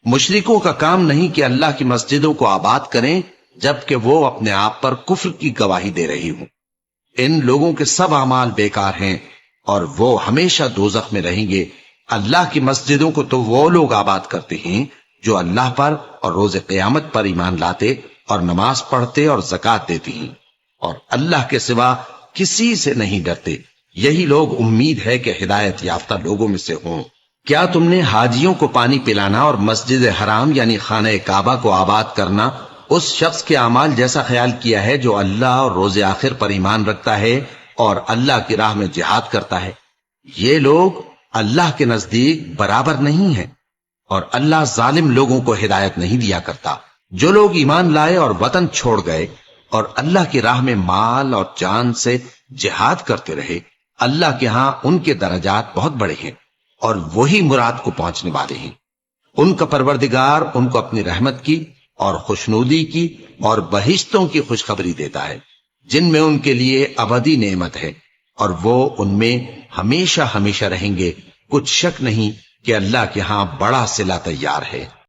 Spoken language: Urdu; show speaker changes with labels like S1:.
S1: مشرکوں کا کام نہیں کہ اللہ کی مسجدوں کو آباد کریں جبکہ وہ اپنے آپ پر کفر کی گواہی دے رہی ہوں۔ ان لوگوں کے سب اعمال بیکار ہیں اور وہ ہمیشہ دوزخ میں رہیں گے۔ اللہ کی مسجدوں کو تو وہ لوگ آباد کرتے ہیں جو اللہ پر اور روز قیامت پر ایمان لاتے اور نماز پڑھتے اور زکوٰۃ دیتے ہیں اور اللہ کے سوا کسی سے نہیں ڈرتے۔ یہی لوگ امید ہے کہ ہدایت یافتہ لوگوں میں سے ہوں۔ کیا تم نے حاجیوں کو پانی پلانا اور مسجد حرام یعنی خانہ کعبہ کو آباد کرنا اس شخص کے اعمال جیسا خیال کیا ہے جو اللہ اور روز آخر پر ایمان رکھتا ہے اور اللہ کی راہ میں جہاد کرتا ہے؟ یہ لوگ اللہ کے نزدیک برابر نہیں ہیں اور اللہ ظالم لوگوں کو ہدایت نہیں دیا کرتا۔ جو لوگ ایمان لائے اور وطن چھوڑ گئے اور اللہ کی راہ میں مال اور جان سے جہاد کرتے رہے، اللہ کے ہاں ان کے درجات بہت بڑے ہیں اور وہی مراد کو پہنچنے والے ہیں۔ ان کا پروردگار ان کو اپنی رحمت کی اور خوشنودی کی اور بہشتوں کی خوشخبری دیتا ہے جن میں ان کے لیے ابدی نعمت ہے اور وہ ان میں ہمیشہ ہمیشہ رہیں گے۔ کچھ شک نہیں کہ اللہ کے ہاں بڑا صلہ تیار ہے۔